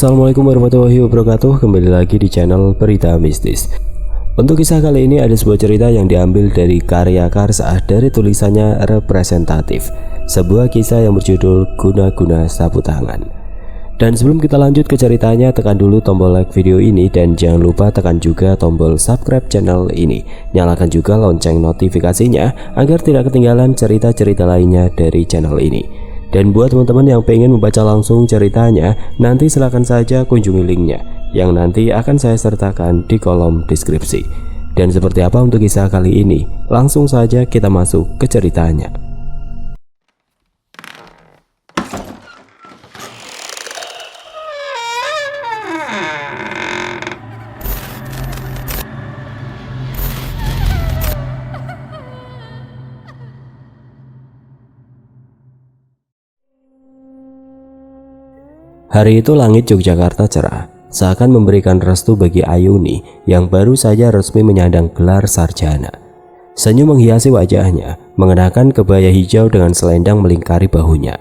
Assalamualaikum warahmatullahi wabarakatuh. Kembali lagi di channel Berita Mistis. Untuk kisah kali ini ada sebuah cerita yang diambil dari karya Karsa dari tulisannya Representatif, sebuah kisah yang berjudul Guna-guna Sapu Tangan. Dan sebelum kita lanjut ke ceritanya, tekan dulu tombol like video ini dan jangan lupa tekan juga tombol subscribe channel ini. Nyalakan juga lonceng notifikasinya agar tidak ketinggalan cerita-cerita lainnya dari channel ini. Dan buat teman-teman yang pengen membaca langsung ceritanya, nanti silahkan saja kunjungi linknya yang nanti akan saya sertakan di kolom deskripsi. Dan seperti apa untuk kisah kali ini? Langsung saja kita masuk ke ceritanya. Hari itu langit Yogyakarta cerah, seakan memberikan restu bagi Ayuni yang baru saja resmi menyandang gelar sarjana. Senyum menghiasi wajahnya, mengenakan kebaya hijau dengan selendang melingkari bahunya.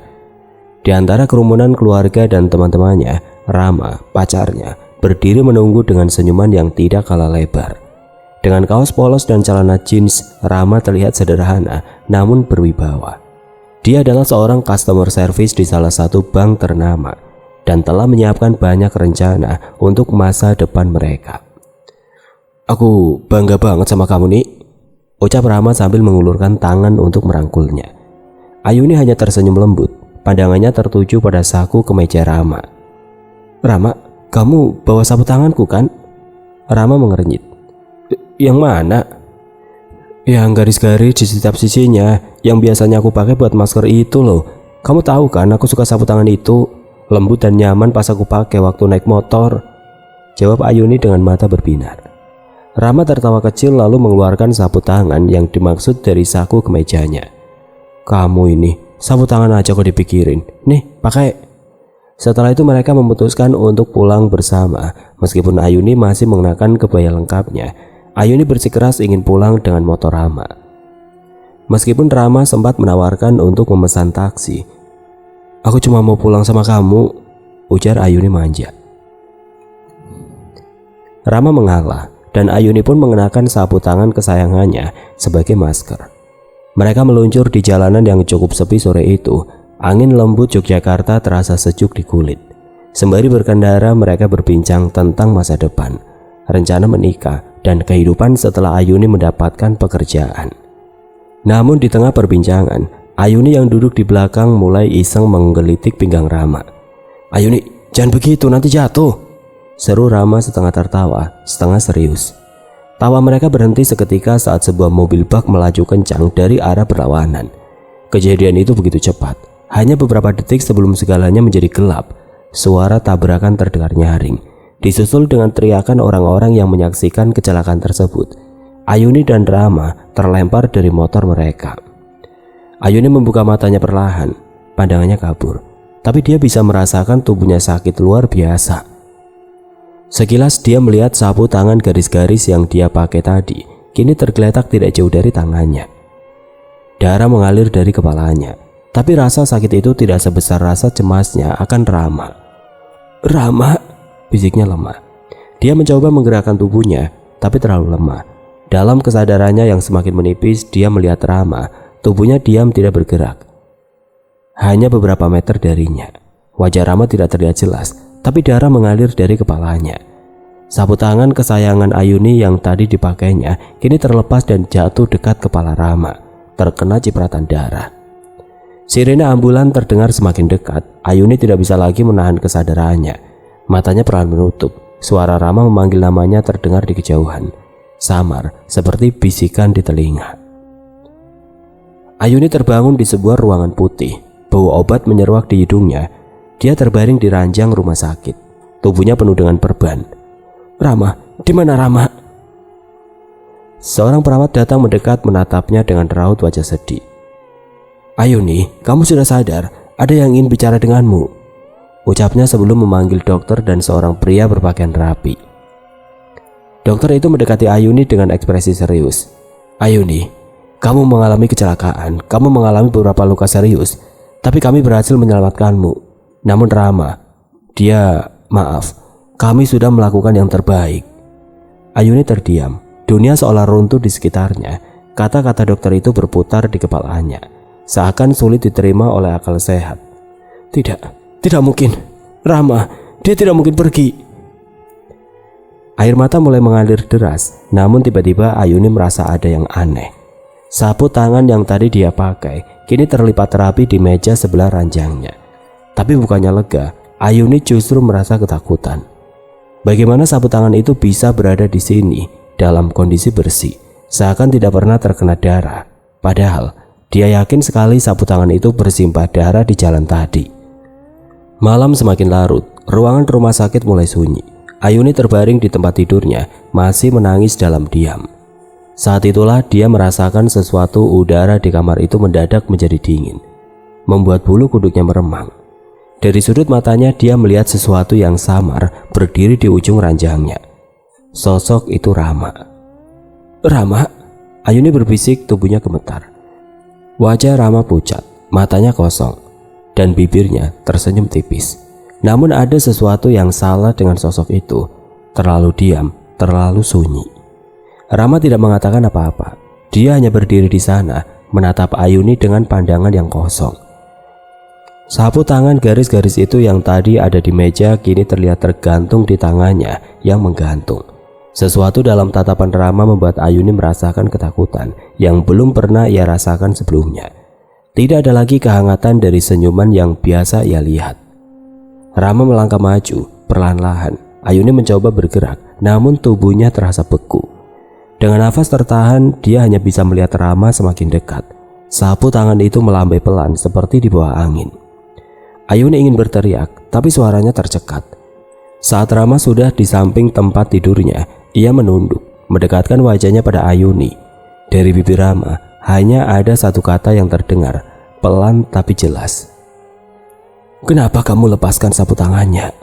Di antara kerumunan keluarga dan teman-temannya, Rama, pacarnya, berdiri menunggu dengan senyuman yang tidak kalah lebar. Dengan kaos polos dan celana jeans, Rama terlihat sederhana namun berwibawa. Dia adalah seorang customer service di salah satu bank ternama dan telah menyiapkan banyak rencana untuk masa depan mereka. "Aku bangga banget sama kamu nih," ucap Rama sambil mengulurkan tangan untuk merangkulnya. Ayuni hanya tersenyum lembut, pandangannya tertuju pada saku kemeja Rama. "Rama, kamu bawa sapu tanganku kan?" Rama mengernyit. "Yang mana?" "Yang garis-garis di setiap sisinya, yang biasanya aku pakai buat masker itu loh. Kamu tahu kan aku suka sapu tangan itu. Lembut dan nyaman pas aku pakai waktu naik motor," jawab Ayuni dengan mata berbinar. Rama tertawa kecil lalu mengeluarkan sapu tangan yang dimaksud dari saku kemejanya. "Kamu ini sapu tangan aja kok dipikirin. Nih, pakai." Setelah itu mereka memutuskan untuk pulang bersama. Meskipun Ayuni masih mengenakan kebaya lengkapnya, Ayuni bersikeras ingin pulang dengan motor Rama. Meskipun Rama sempat menawarkan untuk memesan taksi. "Aku cuma mau pulang sama kamu," ujar Ayuni manja. Rama mengalah dan Ayuni pun mengenakan sapu tangan kesayangannya sebagai masker. Mereka meluncur di jalanan yang cukup sepi sore itu. Angin lembut Yogyakarta terasa sejuk di kulit. Sembari berkendara mereka berbincang tentang masa depan, rencana menikah, dan kehidupan setelah Ayuni mendapatkan pekerjaan. Namun di tengah perbincangan, Ayuni yang duduk di belakang mulai iseng menggelitik pinggang Rama. "Ayuni, jangan begitu, nanti jatuh," seru Rama setengah tertawa, setengah serius. Tawa mereka berhenti seketika saat sebuah mobil bak melaju kencang dari arah berlawanan. Kejadian itu begitu cepat. Hanya beberapa detik sebelum segalanya menjadi gelap, suara tabrakan terdengar nyaring, disusul dengan teriakan orang-orang yang menyaksikan kecelakaan tersebut. Ayuni dan Rama terlempar dari motor mereka. Ayuni membuka matanya perlahan, pandangannya kabur, tapi dia bisa merasakan tubuhnya sakit luar biasa. Sekilas dia melihat sapu tangan garis-garis yang dia pakai tadi, kini tergeletak tidak jauh dari tangannya. Darah mengalir dari kepalanya, tapi rasa sakit itu tidak sebesar rasa cemasnya akan Rama. "Rama," bisiknya lemah. Dia mencoba menggerakkan tubuhnya, tapi terlalu lemah. Dalam kesadarannya yang semakin menipis, dia melihat Rama. Tubuhnya diam tidak bergerak. Hanya beberapa meter darinya. Wajah Rama tidak terlihat jelas, tapi darah mengalir dari kepalanya. Sapu tangan kesayangan Ayuni yang tadi dipakainya kini terlepas dan jatuh dekat kepala Rama, terkena cipratan darah. Sirene ambulan terdengar semakin dekat. Ayuni tidak bisa lagi menahan kesadarannya. Matanya perlahan menutup. Suara Rama memanggil namanya terdengar di kejauhan, samar seperti bisikan di telinga. Ayuni terbangun di sebuah ruangan putih. Bau obat menyeruak di hidungnya. Dia terbaring di ranjang rumah sakit. Tubuhnya penuh dengan perban. "Rama, di mana Rama?" Seorang perawat datang mendekat menatapnya dengan raut wajah sedih. "Ayuni, kamu sudah sadar? Ada yang ingin bicara denganmu," ucapnya sebelum memanggil dokter dan seorang pria berpakaian rapi. Dokter itu mendekati Ayuni dengan ekspresi serius. "Ayuni, kamu mengalami kecelakaan, kamu mengalami beberapa luka serius, tapi kami berhasil menyelamatkanmu. Namun Rama, dia maaf, kami sudah melakukan yang terbaik." Ayuni terdiam. Dunia seolah runtuh di sekitarnya. Kata-kata dokter itu berputar di kepalanya, seakan sulit diterima oleh akal sehat. Tidak mungkin. Rama, dia tidak mungkin pergi." Air mata mulai mengalir deras, namun tiba-tiba Ayuni merasa ada yang aneh. Sapu tangan yang tadi dia pakai kini terlipat rapi di meja sebelah ranjangnya. Tapi bukannya lega, Ayuni justru merasa ketakutan. Bagaimana sapu tangan itu bisa berada di sini dalam kondisi bersih, seakan tidak pernah terkena darah. Padahal dia yakin sekali sapu tangan itu bersimpah darah di jalan tadi. Malam semakin larut, ruangan rumah sakit mulai sunyi. Ayuni terbaring di tempat tidurnya, masih menangis dalam diam. Saat itulah dia merasakan sesuatu, udara di kamar itu mendadak menjadi dingin, membuat bulu kuduknya meremang. Dari sudut matanya dia melihat sesuatu yang samar berdiri di ujung ranjangnya. Sosok itu Rama. "Rama?" Ayuni berbisik, tubuhnya gemetar. Wajah Rama pucat, matanya kosong, dan bibirnya tersenyum tipis. Namun ada sesuatu yang salah dengan sosok itu. Terlalu diam, terlalu sunyi. Rama tidak mengatakan apa-apa. Dia hanya berdiri di sana, menatap Ayuni dengan pandangan yang kosong. Sapu tangan garis-garis itu yang tadi ada di meja kini terlihat tergantung di tangannya yang menggantung. Sesuatu dalam tatapan Rama membuat Ayuni merasakan ketakutan yang belum pernah ia rasakan sebelumnya. Tidak ada lagi kehangatan dari senyuman yang biasa ia lihat. Rama melangkah maju, perlahan-lahan. Ayuni mencoba bergerak, namun tubuhnya terasa beku. Dengan nafas tertahan, dia hanya bisa melihat Rama semakin dekat. Sapu tangan itu melambai pelan seperti di bawah angin. Ayuni ingin berteriak, tapi suaranya tercekat. Saat Rama sudah di samping tempat tidurnya, ia menunduk, mendekatkan wajahnya pada Ayuni. Dari bibir Rama hanya ada satu kata yang terdengar, pelan tapi jelas. "Kenapa kamu lepaskan sapu tangannya?"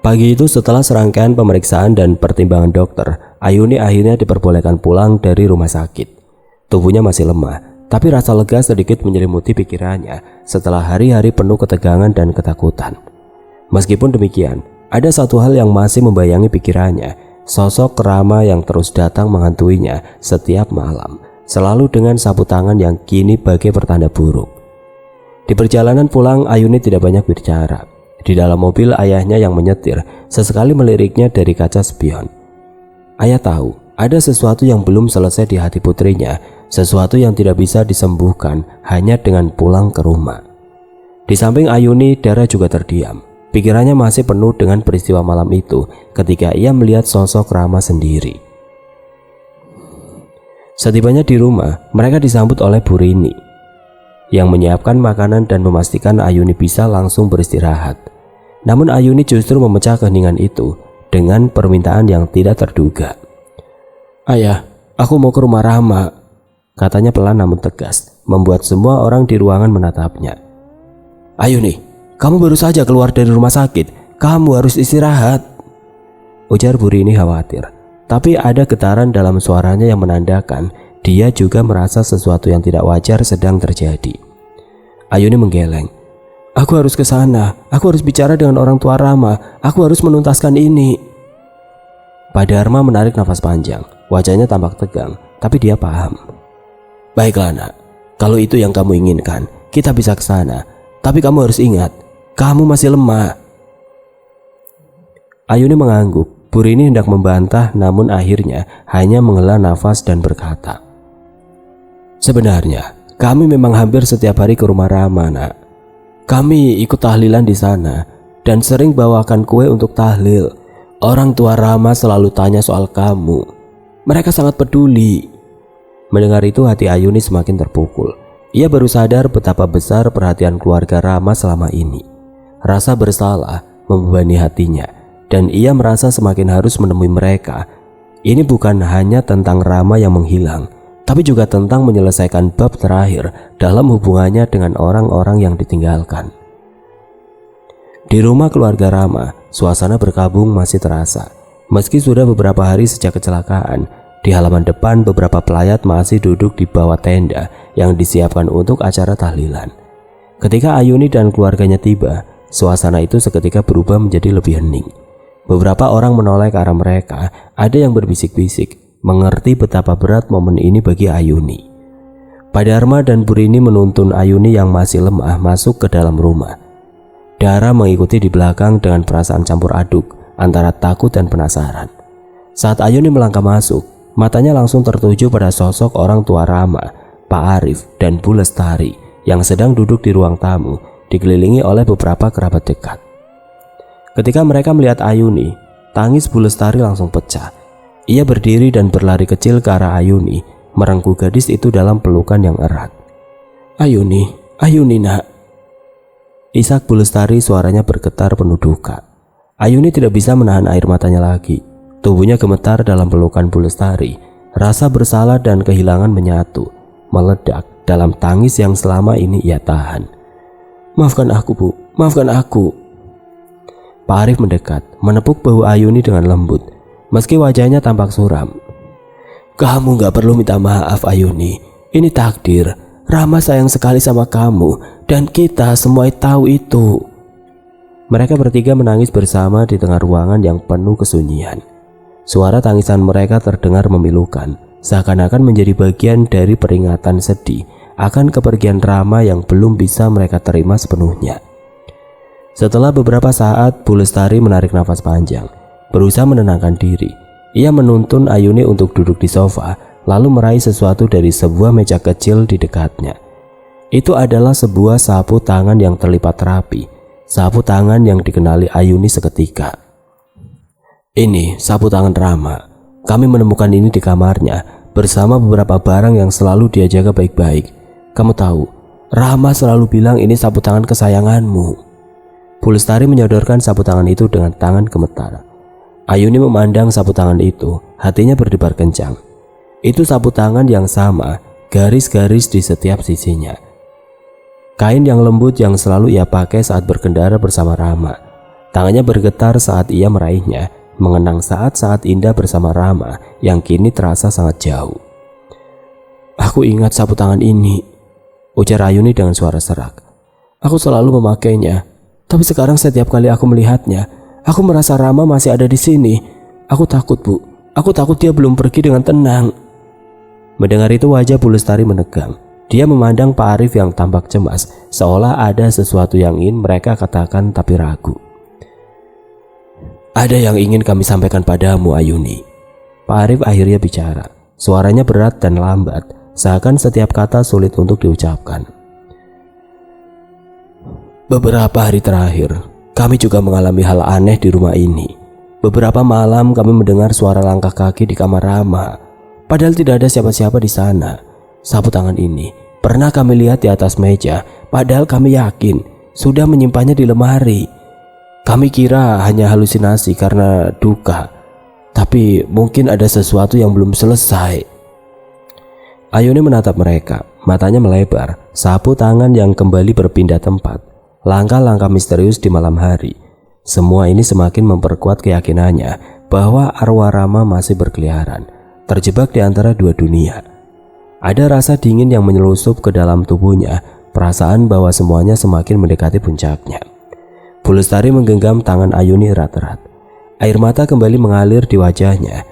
Pagi itu setelah serangkaian pemeriksaan dan pertimbangan dokter, Ayuni akhirnya diperbolehkan pulang dari rumah sakit. Tubuhnya masih lemah, tapi rasa lega sedikit menyelimuti pikirannya setelah hari-hari penuh ketegangan dan ketakutan. Meskipun demikian, ada satu hal yang masih membayangi pikirannya, sosok Rama yang terus datang menghantuinya setiap malam, selalu dengan sapu tangan yang kini bagai pertanda buruk. Di perjalanan pulang, Ayuni tidak banyak bicara. Di dalam mobil, ayahnya yang menyetir sesekali meliriknya dari kaca spion. Ayah tahu ada sesuatu yang belum selesai di hati putrinya, sesuatu yang tidak bisa disembuhkan hanya dengan pulang ke rumah. Di samping Ayuni, Dara juga terdiam. Pikirannya masih penuh dengan peristiwa malam itu ketika ia melihat sosok Rama sendiri. Setibanya di rumah, mereka disambut oleh Bu Rini yang menyiapkan makanan dan memastikan Ayuni bisa langsung beristirahat. Namun Ayuni justru memecah keheningan itu dengan permintaan yang tidak terduga. "Ayah, aku mau ke rumah Rama," katanya pelan namun tegas, membuat semua orang di ruangan menatapnya. "Ayuni, kamu baru saja keluar dari rumah sakit, kamu harus istirahat," ujar Bu Rini khawatir. Tapi ada getaran dalam suaranya yang menandakan dia juga merasa sesuatu yang tidak wajar sedang terjadi. Ayuni menggeleng. "Aku harus ke sana. Aku harus bicara dengan orang tua Rama. Aku harus menuntaskan ini." Pak Dharma menarik nafas panjang. Wajahnya tampak tegang, tapi dia paham. "Baiklah nak, kalau itu yang kamu inginkan, kita bisa ke sana. Tapi kamu harus ingat, kamu masih lemah." Ayuni mengangguk. Bu Rini hendak membantah, namun akhirnya hanya menghela nafas dan berkata, "Sebenarnya kami memang hampir setiap hari ke rumah Rama, nak. Kami ikut tahlilan di sana dan sering bawakan kue untuk tahlil. Orang tua Rama selalu tanya soal kamu. Mereka sangat peduli." Mendengar itu hati Ayuni semakin terpukul. Ia baru sadar betapa besar perhatian keluarga Rama selama ini. Rasa bersalah membebani hatinya dan ia merasa semakin harus menemui mereka. Ini bukan hanya tentang Rama yang menghilang, tapi juga tentang menyelesaikan bab terakhir dalam hubungannya dengan orang-orang yang ditinggalkan. Di rumah keluarga Rama, suasana berkabung masih terasa. Meski sudah beberapa hari sejak kecelakaan, di halaman depan beberapa pelayat masih duduk di bawah tenda yang disiapkan untuk acara tahlilan. Ketika Ayuni dan keluarganya tiba, suasana itu seketika berubah menjadi lebih hening. Beberapa orang menoleh ke arah mereka, ada yang berbisik-bisik, mengerti betapa berat momen ini bagi Ayuni. Pak Dharma dan Bu Rini menuntun Ayuni yang masih lemah masuk ke dalam rumah. Dara mengikuti di belakang dengan perasaan campur aduk antara takut dan penasaran. Saat Ayuni melangkah masuk, matanya langsung tertuju pada sosok orang tua Rama, Pak Arif dan Bu Lestari yang sedang duduk di ruang tamu, dikelilingi oleh beberapa kerabat dekat. Ketika mereka melihat Ayuni, tangis Bu Lestari langsung pecah. Ia berdiri dan berlari kecil ke arah Ayuni, merengkuh gadis itu dalam pelukan yang erat. Ayuni, Ayuni nak. Isak Bu Lestari suaranya bergetar penuh duka. Ayuni tidak bisa menahan air matanya lagi. Tubuhnya gemetar dalam pelukan Bu Lestari. Rasa bersalah dan kehilangan menyatu, meledak dalam tangis yang selama ini ia tahan. Maafkan aku Bu, maafkan aku. Pak Arif mendekat, menepuk bahu Ayuni dengan lembut, meski wajahnya tampak suram. Kamu gak perlu minta maaf Ayuni, ini takdir. Rama sayang sekali sama kamu dan kita semua tahu itu. Mereka bertiga menangis bersama di tengah ruangan yang penuh kesunyian. Suara tangisan mereka terdengar memilukan, seakan-akan menjadi bagian dari peringatan sedih akan kepergian Rama yang belum bisa mereka terima sepenuhnya. Setelah beberapa saat, Bu Lestari menarik nafas panjang, berusaha menenangkan diri. Ia menuntun Ayuni untuk duduk di sofa, lalu meraih sesuatu dari sebuah meja kecil di dekatnya. Itu adalah sebuah sapu tangan yang terlipat rapi, sapu tangan yang dikenali Ayuni seketika. Ini sapu tangan Rama. Kami menemukan ini di kamarnya bersama beberapa barang yang selalu dia jaga baik-baik. Kamu tahu, Rama selalu bilang ini sapu tangan kesayanganmu. Bu Lestari menyodorkan sapu tangan itu dengan tangan gemetar. Ayuni memandang sapu tangan itu, hatinya berdebar kencang. Itu sapu tangan yang sama, garis-garis di setiap sisinya. Kain yang lembut yang selalu ia pakai saat berkendara bersama Rama. Tangannya bergetar saat ia meraihnya, mengenang saat-saat indah bersama Rama yang kini terasa sangat jauh. Aku ingat sapu tangan ini, ujar Ayuni dengan suara serak. Aku selalu memakainya, tapi sekarang setiap kali aku melihatnya, aku merasa Rama masih ada di sini. Aku takut Bu, aku takut dia belum pergi dengan tenang. Mendengar itu wajah Bu Lestari menegang. Dia memandang Pak Arif yang tampak cemas, seolah ada sesuatu yang ingin mereka katakan tapi ragu. Ada yang ingin kami sampaikan padamu Ayuni. Pak Arif akhirnya bicara. Suaranya berat dan lambat, seakan setiap kata sulit untuk diucapkan. Beberapa hari terakhir, kami juga mengalami hal aneh di rumah ini. Beberapa malam kami mendengar suara langkah kaki di kamar Rama. Padahal tidak ada siapa-siapa di sana. Sapu tangan ini pernah kami lihat di atas meja, padahal kami yakin sudah menyimpannya di lemari. Kami kira hanya halusinasi karena duka, tapi mungkin ada sesuatu yang belum selesai. Ayuni menatap mereka, matanya melebar, sapu tangan yang kembali berpindah tempat, langkah-langkah misterius di malam hari. Semua ini semakin memperkuat keyakinannya bahwa arwah Rama masih berkeliaran, terjebak di antara dua dunia. Ada rasa dingin yang menyelusup ke dalam tubuhnya, perasaan bahwa semuanya semakin mendekati puncaknya. Bu Lestari menggenggam tangan Ayuni erat-erat. Air mata kembali mengalir di wajahnya.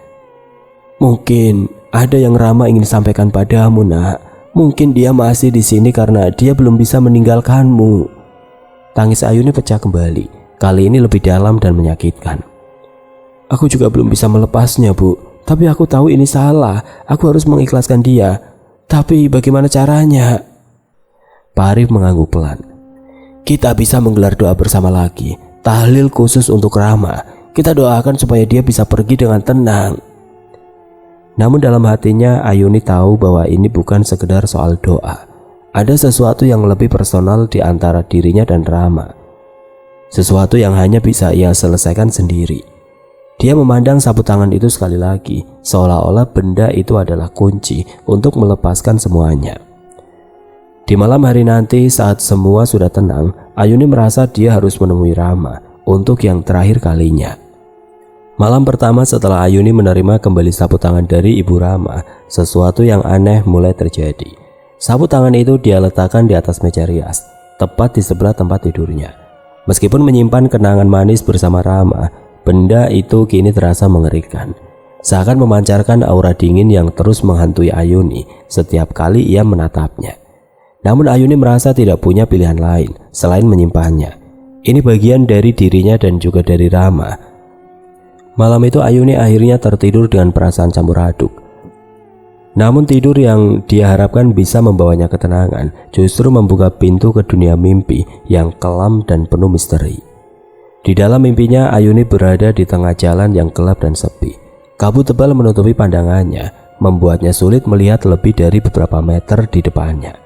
Mungkin ada yang Rama ingin sampaikan padamu nak. Mungkin dia masih di sini karena dia belum bisa meninggalkanmu. Tangis Ayuni pecah kembali, kali ini lebih dalam dan menyakitkan. Aku juga belum bisa melepasnya Bu, tapi aku tahu ini salah. Aku harus mengikhlaskan dia. Tapi bagaimana caranya? Pak Arif mengangguk pelan. Kita bisa menggelar doa bersama lagi, tahlil khusus untuk Rama. Kita doakan supaya dia bisa pergi dengan tenang. Namun dalam hatinya Ayuni tahu bahwa ini bukan sekedar soal doa. Ada sesuatu yang lebih personal di antara dirinya dan Rama. Sesuatu yang hanya bisa ia selesaikan sendiri. Dia memandang sapu tangan itu sekali lagi, seolah-olah benda itu adalah kunci untuk melepaskan semuanya. Di malam hari nanti saat semua sudah tenang, Ayuni merasa dia harus menemui Rama untuk yang terakhir kalinya. Malam pertama setelah Ayuni menerima kembali sapu tangan dari Ibu Rama, sesuatu yang aneh mulai terjadi. Sapu tangan itu dia letakkan di atas meja rias, tepat di sebelah tempat tidurnya. Meskipun menyimpan kenangan manis bersama Rama, benda itu kini terasa mengerikan. Seakan memancarkan aura dingin yang terus menghantui Ayuni setiap kali ia menatapnya. Namun Ayuni merasa tidak punya pilihan lain selain menyimpannya. Ini bagian dari dirinya dan juga dari Rama. Malam itu Ayuni akhirnya tertidur dengan perasaan campur aduk. Namun tidur yang dia harapkan bisa membawanya ketenangan justru membuka pintu ke dunia mimpi yang kelam dan penuh misteri. Di dalam mimpinya Ayuni berada di tengah jalan yang gelap dan sepi. Kabut tebal menutupi pandangannya, membuatnya sulit melihat lebih dari beberapa meter di depannya.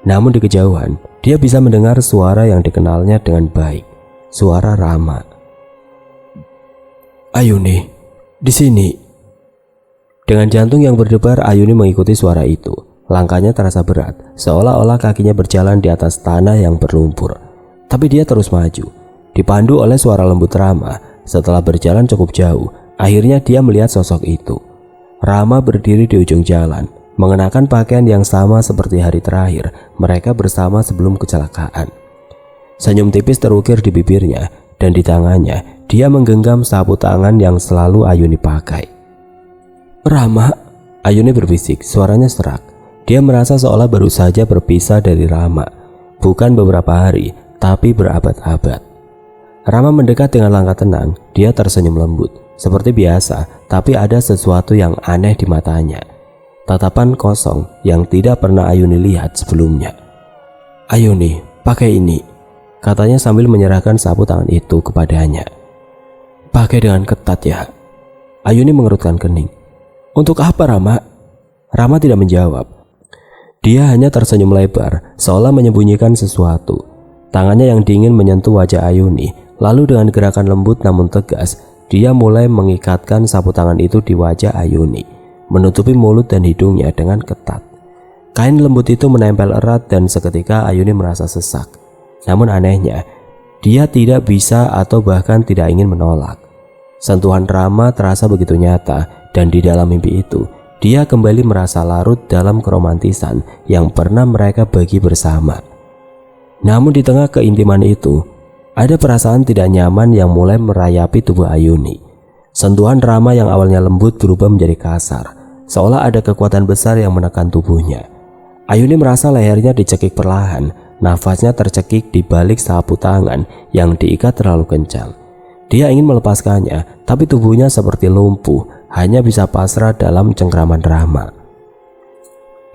Namun di kejauhan, dia bisa mendengar suara yang dikenalnya dengan baik, suara Rama. "Ayuni, di sini." Dengan jantung yang berdebar, Ayuni mengikuti suara itu. Langkahnya terasa berat, seolah-olah kakinya berjalan di atas tanah yang berlumpur. Tapi dia terus maju. Dipandu oleh suara lembut Rama, setelah berjalan cukup jauh, akhirnya dia melihat sosok itu. Rama berdiri di ujung jalan, mengenakan pakaian yang sama seperti hari terakhir mereka bersama sebelum kecelakaan. Senyum tipis terukir di bibirnya, dan di tangannya dia menggenggam sapu tangan yang selalu Ayuni pakai. "Rama," Ayuni berbisik, suaranya serak. Dia merasa seolah baru saja berpisah dari Rama, bukan beberapa hari, tapi berabad-abad. Rama mendekat dengan langkah tenang. Dia tersenyum lembut, seperti biasa, tapi ada sesuatu yang aneh di matanya. Tatapan kosong yang tidak pernah Ayuni lihat sebelumnya. "Ayuni, pakai ini," katanya sambil menyerahkan sapu tangan itu kepadanya. "Pakai dengan ketat ya." Ayuni mengerutkan kening. "Untuk apa, Rama?" Rama tidak menjawab. Dia hanya tersenyum lebar, seolah menyembunyikan sesuatu. Tangannya yang dingin menyentuh wajah Ayuni, lalu dengan gerakan lembut namun tegas, dia mulai mengikatkan sapu tangan itu di wajah Ayuni, menutupi mulut dan hidungnya dengan ketat. Kain lembut itu menempel erat dan seketika Ayuni merasa sesak. Namun anehnya, dia tidak bisa atau bahkan tidak ingin menolak. Sentuhan Rama terasa begitu nyata, dan di dalam mimpi itu, dia kembali merasa larut dalam keromantisan yang pernah mereka bagi bersama. Namun di tengah keintiman itu, ada perasaan tidak nyaman yang mulai merayapi tubuh Ayuni. Sentuhan Rama yang awalnya lembut berubah menjadi kasar, seolah ada kekuatan besar yang menekan tubuhnya. Ayuni merasa lehernya dicekik perlahan, nafasnya tercekik di balik sapu tangan yang diikat terlalu kencang. Dia ingin melepaskannya, tapi tubuhnya seperti lumpuh, hanya bisa pasrah dalam cengkraman Rama.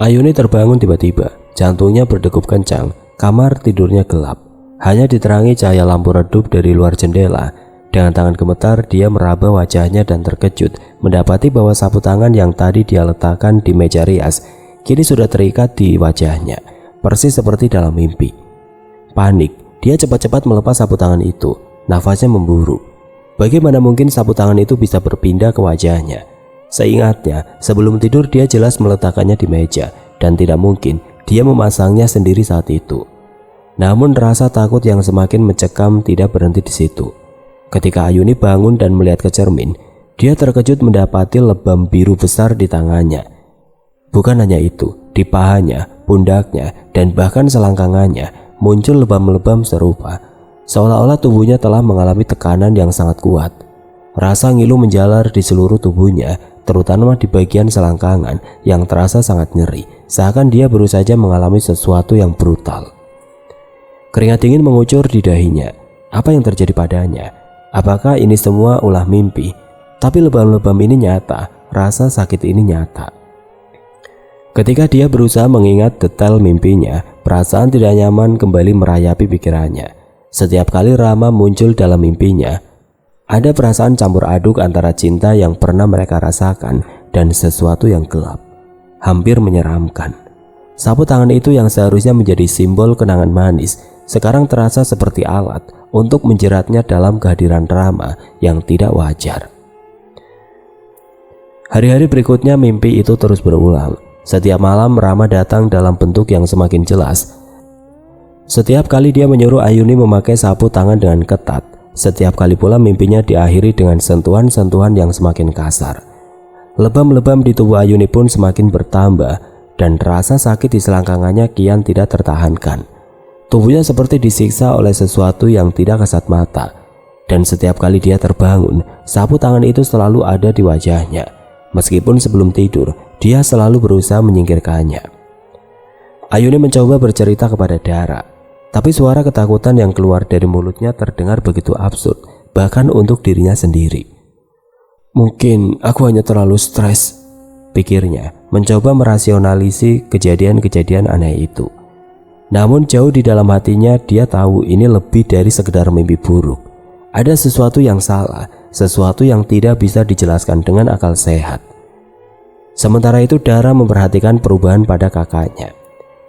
Ayuni terbangun tiba-tiba, jantungnya berdegup kencang, kamar tidurnya gelap, hanya diterangi cahaya lampu redup dari luar jendela. Dengan tangan gemetar dia meraba wajahnya dan terkejut mendapati bahwa sapu tangan yang tadi dia letakkan di meja rias kini sudah terikat di wajahnya, persis seperti dalam mimpi. Panik, dia cepat-cepat melepas sapu tangan itu, nafasnya memburu. Bagaimana mungkin sapu tangan itu bisa berpindah ke wajahnya? Seingatnya, sebelum tidur dia jelas meletakkannya di meja, dan tidak mungkin dia memasangnya sendiri saat itu. Namun rasa takut yang semakin mencekam tidak berhenti di situ. Ketika Ayuni bangun dan melihat ke cermin, dia terkejut mendapati lebam biru besar di tangannya. Bukan hanya itu, di pahanya, pundaknya, dan bahkan selangkangannya muncul lebam-lebam serupa. Seolah-olah tubuhnya telah mengalami tekanan yang sangat kuat. Rasa ngilu menjalar di seluruh tubuhnya, terutama di bagian selangkangan yang terasa sangat nyeri, seakan dia baru saja mengalami sesuatu yang brutal. Keringat dingin mengucur di dahinya. Apa yang terjadi padanya? Apakah ini semua ulah mimpi? Tapi lebam-lebam ini nyata, rasa sakit ini nyata. Ketika dia berusaha mengingat detail mimpinya, perasaan tidak nyaman kembali merayapi pikirannya. Setiap kali Rama muncul dalam mimpinya, ada perasaan campur aduk antara cinta yang pernah mereka rasakan dan sesuatu yang gelap, hampir menyeramkan. Sapu tangan itu yang seharusnya menjadi simbol kenangan manis, sekarang terasa seperti alat untuk menjeratnya dalam kehadiran Rama yang tidak wajar. Hari-hari berikutnya mimpi itu terus berulang. Setiap malam Rama datang dalam bentuk yang semakin jelas. Setiap kali dia menyuruh Ayuni memakai sapu tangan dengan ketat. Setiap kali pula mimpinya diakhiri dengan sentuhan-sentuhan yang semakin kasar. Lebam-lebam di tubuh Ayuni pun semakin bertambah dan rasa sakit di selangkangannya kian tidak tertahankan. Tubuhnya seperti disiksa oleh sesuatu yang tidak kasat mata. Dan setiap kali dia terbangun, sapu tangan itu selalu ada di wajahnya. Meskipun sebelum tidur, dia selalu berusaha menyingkirkannya. Ayuni mencoba bercerita kepada Dara, tapi suara ketakutan yang keluar dari mulutnya terdengar begitu absurd, bahkan untuk dirinya sendiri. Mungkin aku hanya terlalu stres, pikirnya, mencoba merasionalisi kejadian-kejadian aneh itu. Namun jauh di dalam hatinya dia tahu ini lebih dari sekedar mimpi buruk. Ada sesuatu yang salah, sesuatu yang tidak bisa dijelaskan dengan akal sehat. Sementara itu Dara memperhatikan perubahan pada kakaknya.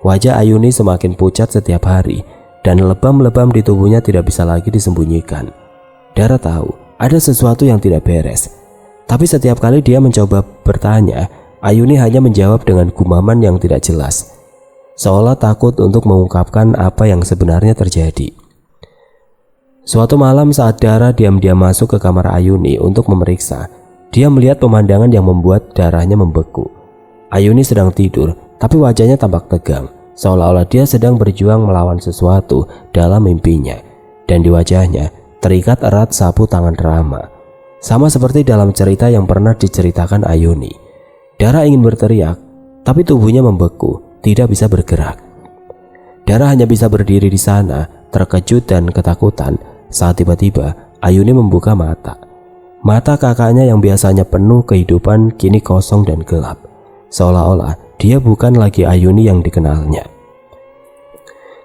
Wajah Ayuni semakin pucat setiap hari dan lebam-lebam di tubuhnya tidak bisa lagi disembunyikan. Dara tahu ada sesuatu yang tidak beres. Tapi setiap kali dia mencoba bertanya, Ayuni hanya menjawab dengan gumaman yang tidak jelas, seolah takut untuk mengungkapkan apa yang sebenarnya terjadi. Suatu malam saat Dara diam-diam masuk ke kamar Ayuni untuk memeriksa, dia melihat pemandangan yang membuat darahnya membeku. Ayuni sedang tidur, tapi wajahnya tampak tegang, seolah-olah dia sedang berjuang melawan sesuatu dalam mimpinya. Dan di wajahnya terikat erat sapu tangan Rama, sama seperti dalam cerita yang pernah diceritakan Ayuni. Dara ingin berteriak, tapi tubuhnya membeku, tidak bisa bergerak. Dara hanya bisa berdiri di sana, terkejut dan ketakutan, saat tiba-tiba Ayuni membuka mata. Mata kakaknya yang biasanya penuh kehidupan kini kosong dan gelap, seolah-olah dia bukan lagi Ayuni yang dikenalnya.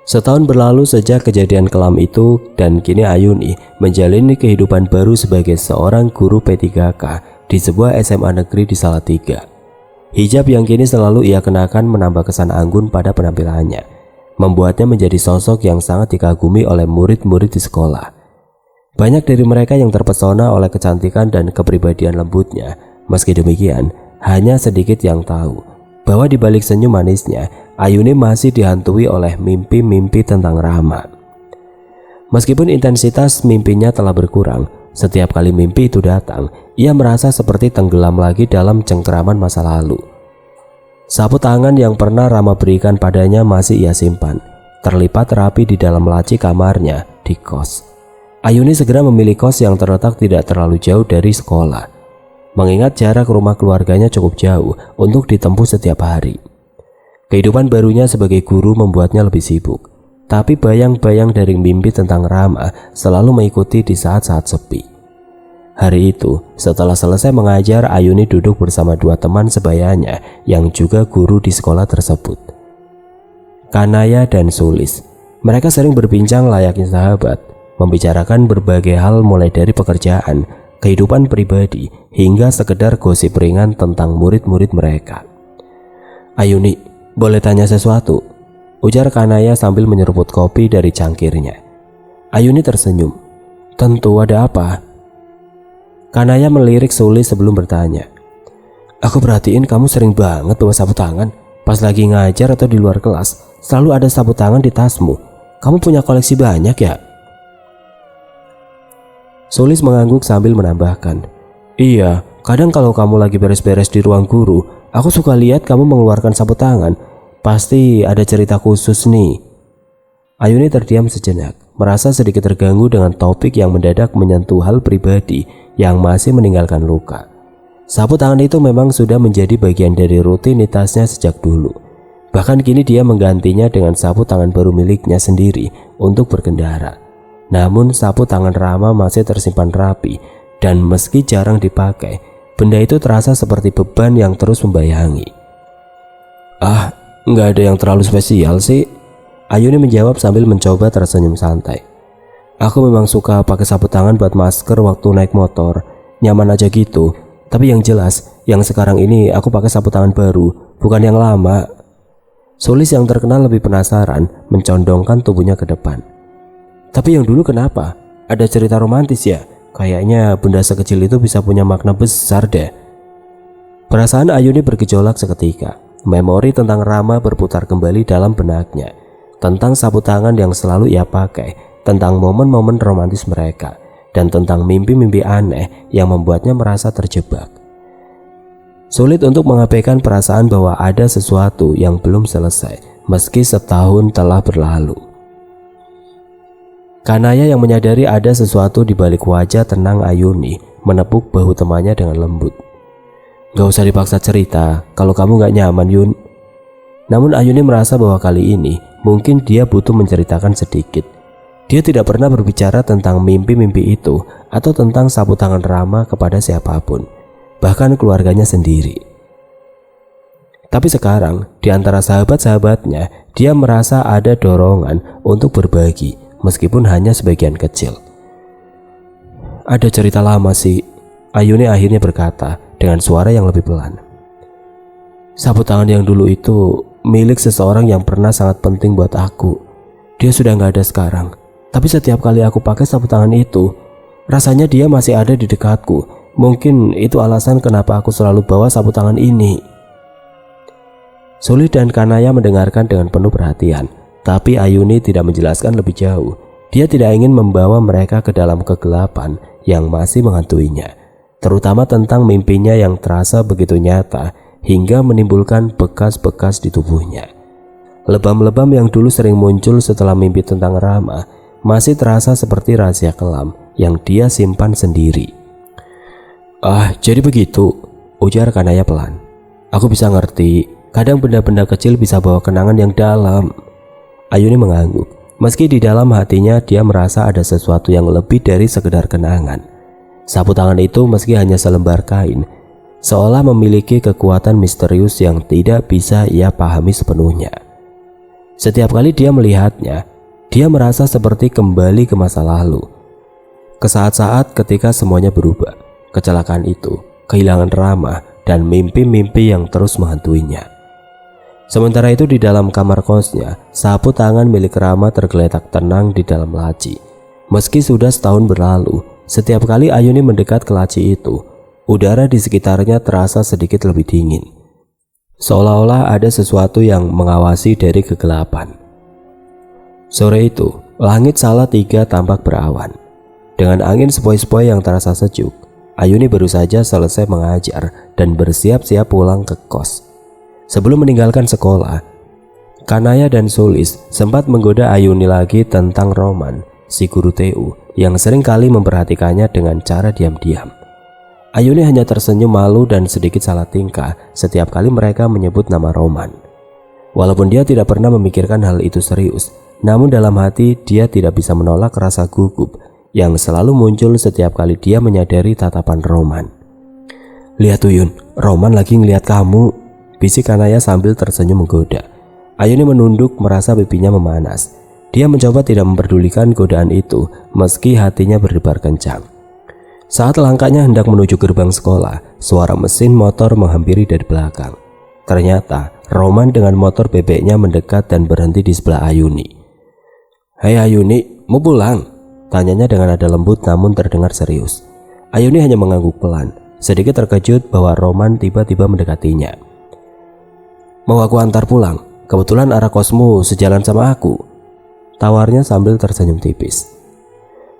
Setahun berlalu sejak kejadian kelam itu dan kini Ayuni menjalani kehidupan baru sebagai seorang guru P3K di sebuah SMA negeri di Salatiga. Hijab yang kini selalu ia kenakan menambah kesan anggun pada penampilannya, membuatnya menjadi sosok yang sangat dikagumi oleh murid-murid di sekolah. Banyak dari mereka yang terpesona oleh kecantikan dan kepribadian lembutnya. Meski demikian, hanya sedikit yang tahu bahwa di balik senyum manisnya, Ayuni masih dihantui oleh mimpi-mimpi tentang Rama. Meskipun intensitas mimpinya telah berkurang, setiap kali mimpi itu datang, ia merasa seperti tenggelam lagi dalam cengkeraman masa lalu. Sapu tangan yang pernah Rama berikan padanya masih ia simpan, terlipat rapi di dalam laci kamarnya di kos. Ayuni segera memilih kos yang terletak tidak terlalu jauh dari sekolah, mengingat jarak rumah keluarganya cukup jauh untuk ditempuh setiap hari. Kehidupan barunya sebagai guru membuatnya lebih sibuk, tapi bayang-bayang dari mimpi tentang Rama selalu mengikuti di saat-saat sepi. Hari itu, setelah selesai mengajar, Ayuni duduk bersama dua teman sebayanya yang juga guru di sekolah tersebut, Kanaya dan Sulis. Mereka sering berbincang layaknya sahabat, membicarakan berbagai hal mulai dari pekerjaan, kehidupan pribadi, hingga sekedar gosip ringan tentang murid-murid mereka. "Ayuni, boleh tanya sesuatu?" ujar Kanaya sambil menyeruput kopi dari cangkirnya. Ayuni tersenyum. "Tentu, ada apa?" Kanaya melirik Sulis sebelum bertanya. "Aku perhatiin kamu sering banget bawa sapu tangan. Pas lagi ngajar atau di luar kelas, selalu ada sapu tangan di tasmu. Kamu punya koleksi banyak ya?" Sulis mengangguk sambil menambahkan, "Iya, kadang kalau kamu lagi beres-beres di ruang guru, aku suka lihat kamu mengeluarkan sapu tangan. Pasti ada cerita khusus nih." Ayuni terdiam sejenak, merasa sedikit terganggu dengan topik yang mendadak menyentuh hal pribadi yang masih meninggalkan luka. Sapu tangan itu memang sudah menjadi bagian dari rutinitasnya sejak dulu. Bahkan kini dia menggantinya dengan sapu tangan baru miliknya sendiri untuk berkendara. Namun sapu tangan Rama masih tersimpan rapi, dan meski jarang dipakai, benda itu terasa seperti beban yang terus membayangi. "Ah, nggak ada yang terlalu spesial sih," Ayuni menjawab sambil mencoba tersenyum santai. "Aku memang suka pakai sapu tangan buat masker waktu naik motor, nyaman aja gitu. Tapi yang jelas, yang sekarang ini aku pakai sapu tangan baru, bukan yang lama." Sulis yang terkenal lebih penasaran, mencondongkan tubuhnya ke depan. "Tapi yang dulu kenapa? Ada cerita romantis ya? Kayaknya benda sekecil itu bisa punya makna besar deh." Perasaan Ayuni bergejolak seketika. Memori tentang Rama berputar kembali dalam benaknya, tentang sapu tangan yang selalu ia pakai, tentang momen-momen romantis mereka, dan tentang mimpi-mimpi aneh yang membuatnya merasa terjebak. Sulit untuk mengabaikan perasaan bahwa ada sesuatu yang belum selesai meski setahun telah berlalu. Kanaya yang menyadari ada sesuatu di balik wajah tenang Ayuni menepuk bahu temannya dengan lembut. Gak usah dipaksa cerita kalau kamu gak nyaman, Yun. Namun Ayuni merasa bahwa kali ini mungkin dia butuh menceritakan sedikit. Dia tidak pernah berbicara tentang mimpi-mimpi itu atau tentang sapu tangan Rama kepada siapapun, bahkan keluarganya sendiri. Tapi sekarang di antara sahabat-sahabatnya, dia merasa ada dorongan untuk berbagi meskipun hanya sebagian kecil. Ada cerita lama sih, Ayuni akhirnya berkata dengan suara yang lebih pelan. Sapu tangan yang dulu itu milik seseorang yang pernah sangat penting buat aku. Dia sudah gak ada sekarang. Tapi setiap kali aku pakai sapu tangan itu, rasanya dia masih ada di dekatku. Mungkin itu alasan kenapa aku selalu bawa sapu tangan ini. Sulit dan Kanaya mendengarkan dengan penuh perhatian. Tapi Ayuni tidak menjelaskan lebih jauh. Dia tidak ingin membawa mereka ke dalam kegelapan yang masih menghantuinya, terutama tentang mimpinya yang terasa begitu nyata hingga menimbulkan bekas-bekas di tubuhnya. Lebam-lebam yang dulu sering muncul setelah mimpi tentang Rama masih terasa seperti rahasia kelam yang dia simpan sendiri. Jadi begitu, ujar Kanaya pelan. Aku bisa ngerti, kadang benda-benda kecil bisa bawa kenangan yang dalam. Ayuni mengangguk. Meski di dalam hatinya dia merasa ada sesuatu yang lebih dari sekedar kenangan. Sapu tangan itu meski hanya selembar kain, seolah memiliki kekuatan misterius yang tidak bisa ia pahami sepenuhnya. Setiap kali dia melihatnya, dia merasa seperti kembali ke masa lalu. Ke saat-saat ketika semuanya berubah, kecelakaan itu, kehilangan Rama, dan mimpi-mimpi yang terus menghantuinya. Sementara itu di dalam kamar kosnya, sapu tangan milik Rama tergeletak tenang di dalam laci. Meski sudah setahun berlalu, setiap kali Ayuni mendekat ke laci itu, udara di sekitarnya terasa sedikit lebih dingin. Seolah-olah ada sesuatu yang mengawasi dari kegelapan. Sore itu, langit Salatiga tampak berawan. Dengan angin sepoi-sepoi yang terasa sejuk, Ayuni baru saja selesai mengajar dan bersiap-siap pulang ke kos. Sebelum meninggalkan sekolah, Kanaya dan Sulis sempat menggoda Ayuni lagi tentang Roman, si guru TU yang sering kali memperhatikannya dengan cara diam-diam. Ayuni hanya tersenyum malu dan sedikit salah tingkah setiap kali mereka menyebut nama Roman. Walaupun dia tidak pernah memikirkan hal itu serius, namun dalam hati dia tidak bisa menolak rasa gugup yang selalu muncul setiap kali dia menyadari tatapan Roman. Lihat tuh Yun, Roman lagi ngeliat kamu, bisik Kanaya sambil tersenyum menggoda. Ayuni menunduk merasa pipinya memanas. Dia mencoba tidak memperdulikan godaan itu meski hatinya berdebar kencang. Saat langkahnya hendak menuju gerbang sekolah, suara mesin motor menghampiri dari belakang. Ternyata Roman dengan motor bebeknya mendekat dan berhenti di sebelah Ayuni. Hai Ayuni, mau pulang? Tanyanya dengan nada lembut namun terdengar serius. Ayuni hanya mengangguk pelan, sedikit terkejut bahwa Roman tiba-tiba mendekatinya. Mau aku antar pulang? Kebetulan arah kosmu sejalan sama aku, tawarnya sambil tersenyum tipis.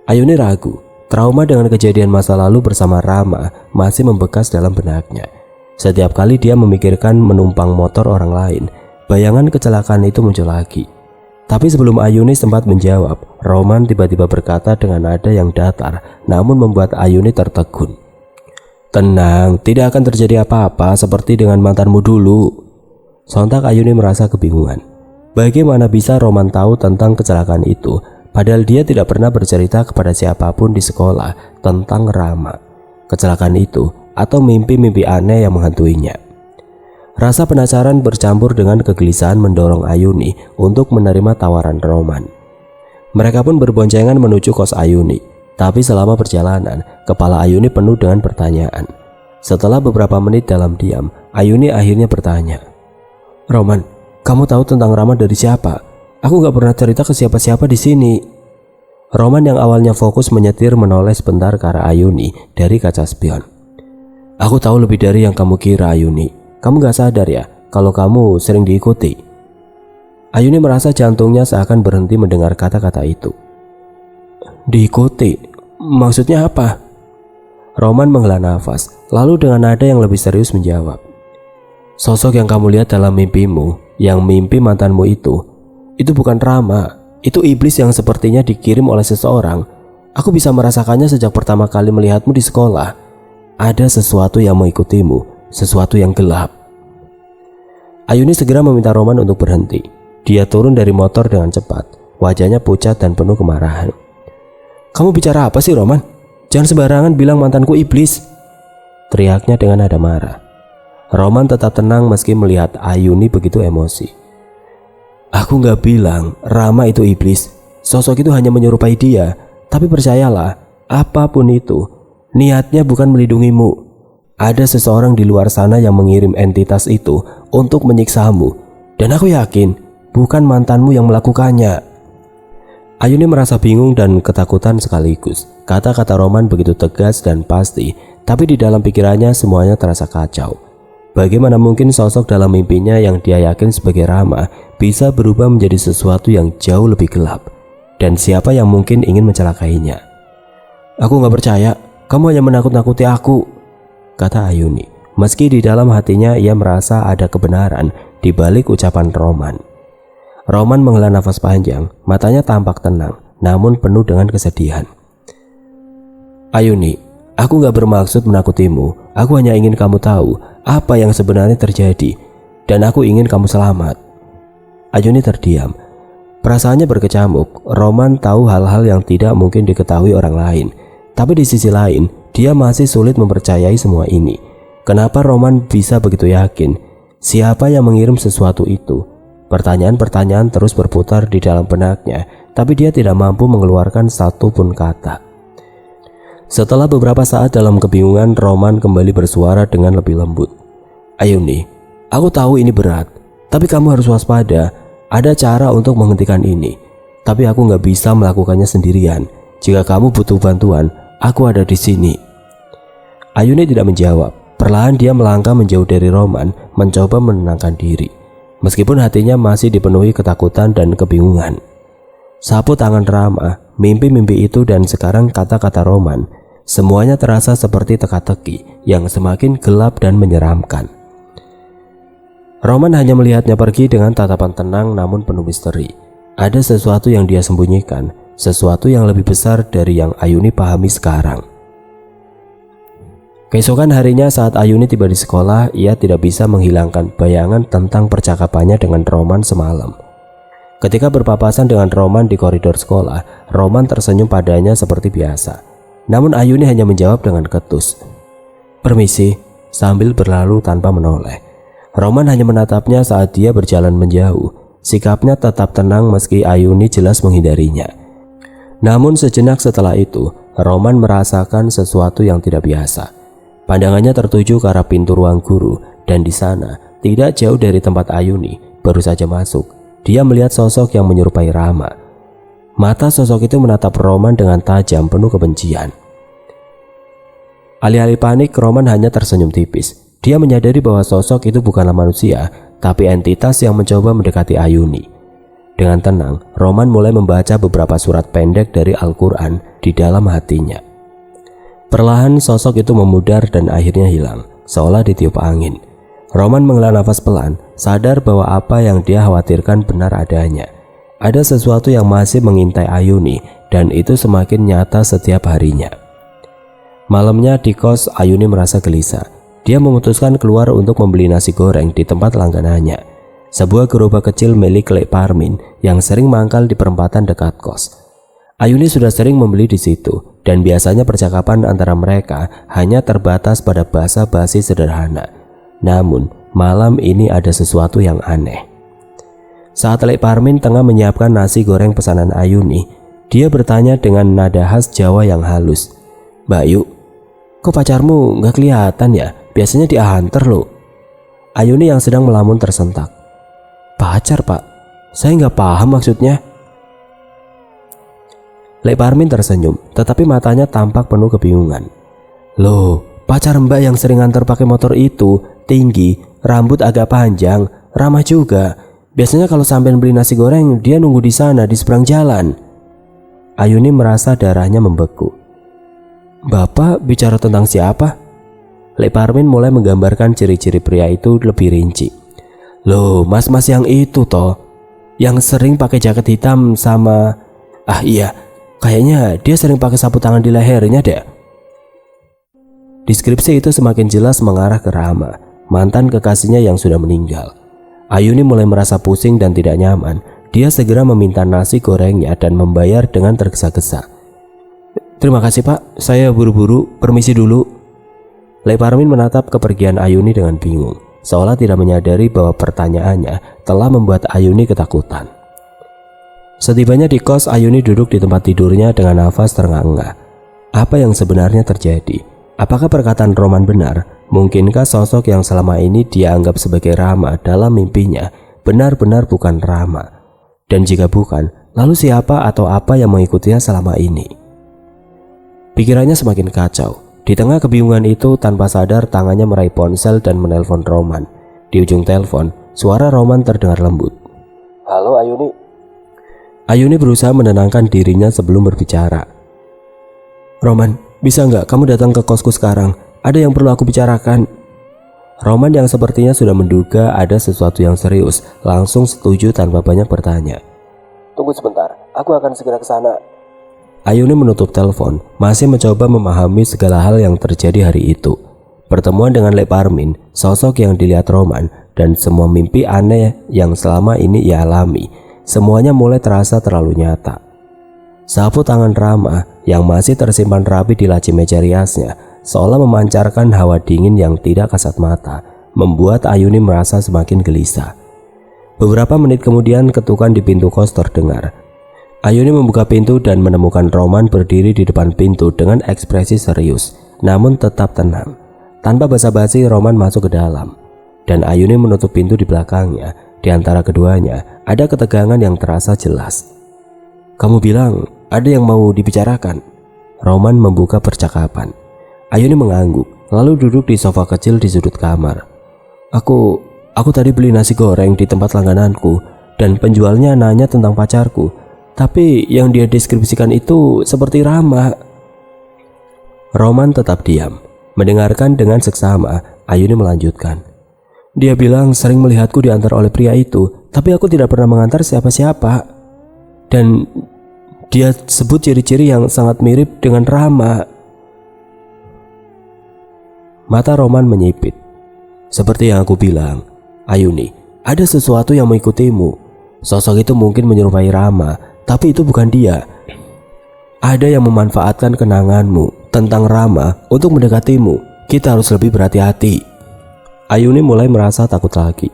Ayuni ragu. Trauma dengan kejadian masa lalu bersama Rama masih membekas dalam benaknya. Setiap kali dia memikirkan menumpang motor orang lain, bayangan kecelakaan itu muncul lagi. Tapi sebelum Ayuni sempat menjawab, Roman tiba-tiba berkata dengan nada yang datar namun membuat Ayuni tertegun. Tenang, tidak akan terjadi apa-apa seperti dengan mantanmu dulu. Sontak Ayuni merasa kebingungan. Bagaimana bisa Roman tahu tentang kecelakaan itu, padahal dia tidak pernah bercerita kepada siapapun di sekolah tentang Rama, kecelakaan itu, atau mimpi-mimpi aneh yang menghantuinya. Rasa penasaran bercampur dengan kegelisahan mendorong Ayuni untuk menerima tawaran Roman. Mereka pun berboncengan menuju kos Ayuni, tapi selama perjalanan, kepala Ayuni penuh dengan pertanyaan. Setelah beberapa menit dalam diam, Ayuni akhirnya bertanya, Roman, kamu tahu tentang Rama dari siapa? Aku gak pernah cerita ke siapa-siapa di sini. Roman yang awalnya fokus menyetir menoleh sebentar ke arah Ayuni dari kaca spion. Aku tahu lebih dari yang kamu kira, Ayuni. Kamu gak sadar ya kalau kamu sering diikuti? Ayuni merasa jantungnya seakan berhenti mendengar kata-kata itu. Diikuti? Maksudnya apa? Roman menghela nafas, lalu dengan nada yang lebih serius menjawab. Sosok yang kamu lihat dalam mimpimu, yang mimpi mantanmu itu bukan Rama, Itu iblis yang sepertinya dikirim oleh seseorang. Aku bisa merasakannya sejak pertama kali melihatmu di sekolah. Ada sesuatu yang mengikutimu, sesuatu yang gelap. Ayuni segera meminta Roman untuk berhenti. Dia turun dari motor dengan cepat. Wajahnya pucat dan penuh kemarahan. Kamu bicara apa sih, Roman? Jangan sembarangan bilang mantanku iblis, teriaknya dengan nada marah. Roman tetap tenang meski melihat Ayuni begitu emosi. Aku gak bilang Rama itu iblis. Sosok itu hanya menyerupai dia. Tapi percayalah, apapun itu, niatnya bukan melindungimu. Ada seseorang di luar sana yang mengirim entitas itu untuk menyiksamu. Dan aku yakin bukan mantanmu yang melakukannya. Ayuni merasa bingung dan ketakutan sekaligus. Kata-kata Roman begitu tegas dan pasti, tapi di dalam pikirannya semuanya terasa kacau. Bagaimana mungkin sosok dalam mimpinya yang dia yakin sebagai Rama bisa berubah menjadi sesuatu yang jauh lebih gelap? Dan siapa yang mungkin ingin mencelakainya? Aku gak percaya, kamu hanya menakut-nakuti aku, kata Ayuni. Meski di dalam hatinya ia merasa ada kebenaran di balik ucapan Roman. Roman menghela nafas panjang, matanya tampak tenang, namun penuh dengan kesedihan. Ayuni, aku gak bermaksud menakutimu. Aku hanya ingin kamu tahu apa yang sebenarnya terjadi, dan aku ingin kamu selamat. Ayuni terdiam. Perasaannya berkecamuk. Roman tahu hal-hal yang tidak mungkin diketahui orang lain, tapi di sisi lain, dia masih sulit mempercayai semua ini. Kenapa Roman bisa begitu yakin? Siapa yang mengirim sesuatu itu? Pertanyaan-pertanyaan terus berputar di dalam benaknya, tapi dia tidak mampu mengeluarkan satu pun kata. Setelah beberapa saat dalam kebingungan, Roman kembali bersuara dengan lebih lembut. Ayuni, aku tahu ini berat, tapi kamu harus waspada. Ada cara untuk menghentikan ini, tapi aku gak bisa melakukannya sendirian. Jika kamu butuh bantuan, aku ada di sini. Ayuni tidak menjawab. Perlahan dia melangkah menjauh dari Roman, mencoba menenangkan diri. Meskipun hatinya masih dipenuhi ketakutan dan kebingungan. Sapu tangan Rama, mimpi-mimpi itu dan sekarang kata-kata Roman, semuanya terasa seperti teka-teki yang semakin gelap dan menyeramkan. Roman hanya melihatnya pergi dengan tatapan tenang namun penuh misteri. Ada sesuatu yang dia sembunyikan, sesuatu yang lebih besar dari yang Ayuni pahami sekarang. Keesokan harinya saat Ayuni tiba di sekolah, ia tidak bisa menghilangkan bayangan tentang percakapannya dengan Roman semalam. Ketika berpapasan dengan Roman di koridor sekolah, Roman tersenyum padanya seperti biasa. Namun Ayuni hanya menjawab dengan ketus. Permisi, sambil berlalu tanpa menoleh. Roman hanya menatapnya saat dia berjalan menjauh. Sikapnya tetap tenang meski Ayuni jelas menghindarinya. Namun sejenak setelah itu, Roman merasakan sesuatu yang tidak biasa. Pandangannya tertuju ke arah pintu ruang guru, dan di sana, tidak jauh dari tempat Ayuni, baru saja masuk, dia melihat sosok yang menyerupai Rama. Mata sosok itu menatap Roman dengan tajam penuh kebencian. Alih-alih panik, Roman hanya tersenyum tipis. Dia menyadari bahwa sosok itu bukanlah manusia, tapi entitas yang mencoba mendekati Ayuni. Dengan tenang, Roman mulai membaca beberapa surat pendek dari Al-Quran di dalam hatinya. Perlahan sosok itu memudar dan akhirnya hilang, seolah ditiup angin. Roman menghela nafas pelan, sadar bahwa apa yang dia khawatirkan benar adanya. Ada sesuatu yang masih mengintai Ayuni, dan itu semakin nyata setiap harinya. Malamnya di kos, Ayuni merasa gelisah. Dia memutuskan keluar untuk membeli nasi goreng di tempat langganannya, sebuah gerobak kecil milik Lek Parmin yang sering mangkal di perempatan dekat kos. Ayuni sudah sering membeli di situ, dan biasanya percakapan antara mereka hanya terbatas pada basa-basi sederhana. Namun, malam ini ada sesuatu yang aneh. Saat Lek Parmin tengah menyiapkan nasi goreng pesanan Ayuni, dia bertanya dengan nada khas Jawa yang halus. Bayu, kok pacarmu gak kelihatan ya? Biasanya diantar loh. Ayuni yang sedang melamun tersentak. Pacar pak? Saya nggak paham maksudnya. Lek Parmin tersenyum, tetapi matanya tampak penuh kebingungan. Loh, pacar mbak yang sering antar pakai motor itu, tinggi, rambut agak panjang, ramah juga. Biasanya kalau sampean beli nasi goreng, dia nunggu di sana di seberang jalan. Ayuni merasa darahnya membeku. Bapak bicara tentang siapa? Lek Parmin mulai menggambarkan ciri-ciri pria itu lebih rinci. Loh, mas-mas yang itu toh. Yang sering pakai jaket hitam sama... Ah iya, kayaknya dia sering pakai sapu tangan di lehernya deh. Deskripsi itu semakin jelas mengarah ke Rama, mantan kekasihnya yang sudah meninggal. Ayuni mulai merasa pusing dan tidak nyaman. Dia segera meminta nasi gorengnya dan membayar dengan tergesa-gesa. Terima kasih Pak, saya buru-buru, permisi dulu. Lek Parmin menatap kepergian Ayuni dengan bingung, seolah tidak menyadari bahwa pertanyaannya telah membuat Ayuni ketakutan. Setibanya di kos, Ayuni duduk di tempat tidurnya dengan nafas terengah-engah. Apa yang sebenarnya terjadi? Apakah perkataan Roman benar? Mungkinkah sosok yang selama ini dia anggap sebagai Rama dalam mimpinya benar-benar bukan Rama? Dan jika bukan, lalu siapa atau apa yang mengikutinya selama ini? Pikirannya semakin kacau. Di tengah kebingungan itu, tanpa sadar tangannya meraih ponsel dan menelpon Roman. Di ujung telepon, suara Roman terdengar lembut. Halo Ayuni. Ayuni berusaha menenangkan dirinya sebelum berbicara. Roman, bisa nggak kamu datang ke kosku sekarang? Ada yang perlu aku bicarakan. Roman yang sepertinya sudah menduga ada sesuatu yang serius langsung setuju tanpa banyak bertanya. Tunggu sebentar, aku akan segera ke sana. Ayuni menutup telepon, masih mencoba memahami segala hal yang terjadi hari itu. Pertemuan dengan Lek Parmin, sosok yang dilihat Roman, dan semua mimpi aneh yang selama ini ia alami, semuanya mulai terasa terlalu nyata. Sapu tangan Rama yang masih tersimpan rapi di laci meja riasnya seolah memancarkan hawa dingin yang tidak kasat mata, membuat Ayuni merasa semakin gelisah. Beberapa menit kemudian ketukan di pintu kos terdengar. Ayuni membuka pintu dan menemukan Roman berdiri di depan pintu dengan ekspresi serius, namun tetap tenang. Tanpa basa-basi, Roman masuk ke dalam, dan Ayuni menutup pintu di belakangnya. Di antara keduanya ada ketegangan yang terasa jelas. Kamu bilang ada yang mau dibicarakan? Roman membuka percakapan. Ayuni mengangguk, lalu duduk di sofa kecil di sudut kamar. Aku tadi beli nasi goreng di tempat langgananku, dan penjualnya nanya tentang pacarku. Tapi yang dia deskripsikan itu seperti Rama. Roman tetap diam, mendengarkan dengan seksama. Ayuni melanjutkan. Dia bilang sering melihatku diantar oleh pria itu, tapi aku tidak pernah mengantar siapa-siapa. Dan dia sebut ciri-ciri yang sangat mirip dengan Rama. Mata Roman menyipit. Seperti yang aku bilang, Ayuni, ada sesuatu yang mengikutimu. Sosok itu mungkin menyerupai Rama, tapi itu bukan dia. Ada yang memanfaatkan kenanganmu tentang Rama untuk mendekatimu. Kita harus lebih berhati-hati. Ayuni mulai merasa takut lagi.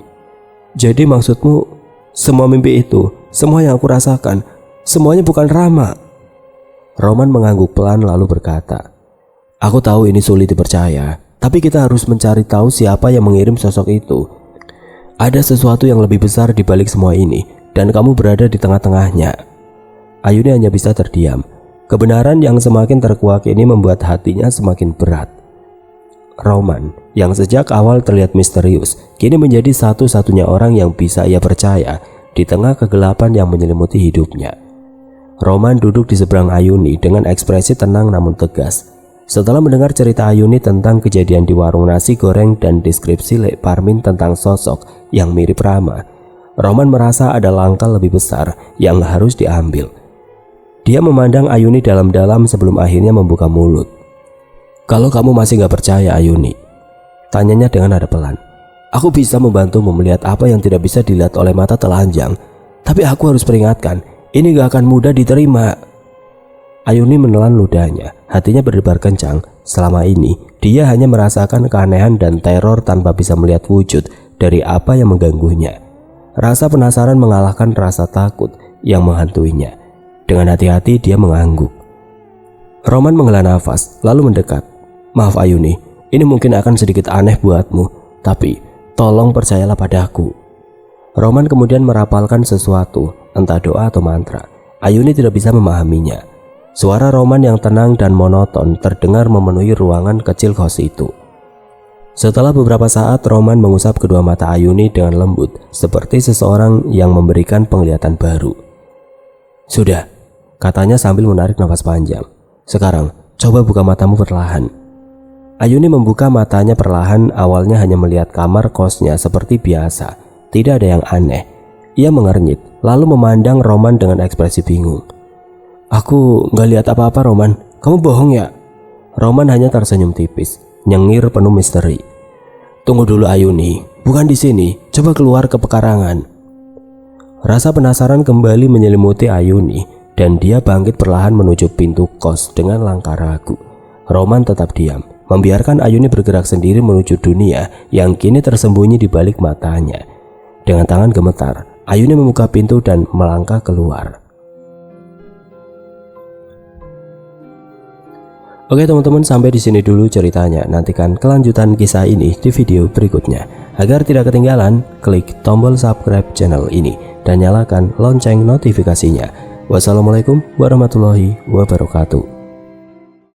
Jadi maksudmu, semua mimpi itu, semua yang aku rasakan, semuanya bukan Rama? Roman mengangguk pelan lalu berkata, aku tahu ini sulit dipercaya, tapi kita harus mencari tahu siapa yang mengirim sosok itu. Ada sesuatu yang lebih besar di balik semua ini, dan kamu berada di tengah-tengahnya. Ayuni hanya bisa terdiam. Kebenaran yang semakin terkuak ini membuat hatinya semakin berat. Roman, yang sejak awal terlihat misterius, kini menjadi satu-satunya orang yang bisa ia percaya di tengah kegelapan yang menyelimuti hidupnya. Roman duduk di seberang Ayuni dengan ekspresi tenang namun tegas. Setelah mendengar cerita Ayuni tentang kejadian di warung nasi goreng dan deskripsi Lek Parmin tentang sosok yang mirip Rama, Roman merasa ada langkah lebih besar yang harus diambil. Dia memandang Ayuni dalam-dalam sebelum akhirnya membuka mulut. Kalau kamu masih gak percaya Ayuni, tanyanya dengan nada pelan. Aku bisa membantumu melihat apa yang tidak bisa dilihat oleh mata telanjang, tapi aku harus peringatkan, ini gak akan mudah diterima. Ayuni menelan ludahnya, hatinya berdebar kencang. Selama ini, dia hanya merasakan keanehan dan teror tanpa bisa melihat wujud dari apa yang mengganggunya. Rasa penasaran mengalahkan rasa takut yang menghantuinya. Dengan hati-hati dia mengangguk. Roman menghela nafas, lalu mendekat. Maaf Ayuni, ini mungkin akan sedikit aneh buatmu, tapi tolong percayalah padaku. Roman kemudian merapalkan sesuatu, entah doa atau mantra. Ayuni tidak bisa memahaminya. Suara Roman yang tenang dan monoton terdengar memenuhi ruangan kecil kos itu. Setelah beberapa saat, Roman mengusap kedua mata Ayuni dengan lembut, seperti seseorang yang memberikan penglihatan baru. Sudah, katanya sambil menarik nafas panjang. Sekarang, coba buka matamu perlahan. Ayuni membuka matanya perlahan, awalnya hanya melihat kamar kosnya seperti biasa. Tidak ada yang aneh. Ia mengernyit, lalu memandang Roman dengan ekspresi bingung. Aku nggak lihat apa-apa, Roman. Kamu bohong ya? Roman hanya tersenyum tipis, nyengir penuh misteri. Tunggu dulu Ayuni, bukan di sini. Coba keluar ke pekarangan. Rasa penasaran kembali menyelimuti Ayuni dan dia bangkit perlahan menuju pintu kos dengan langkah ragu. Roman tetap diam, membiarkan Ayuni bergerak sendiri menuju dunia yang kini tersembunyi di balik matanya. Dengan tangan gemetar, Ayuni membuka pintu dan melangkah keluar. Oke teman-teman, sampai di sini dulu ceritanya. Nantikan kelanjutan kisah ini di video berikutnya. Agar tidak ketinggalan, klik tombol subscribe channel ini dan nyalakan lonceng notifikasinya. Wassalamualaikum warahmatullahi wabarakatuh.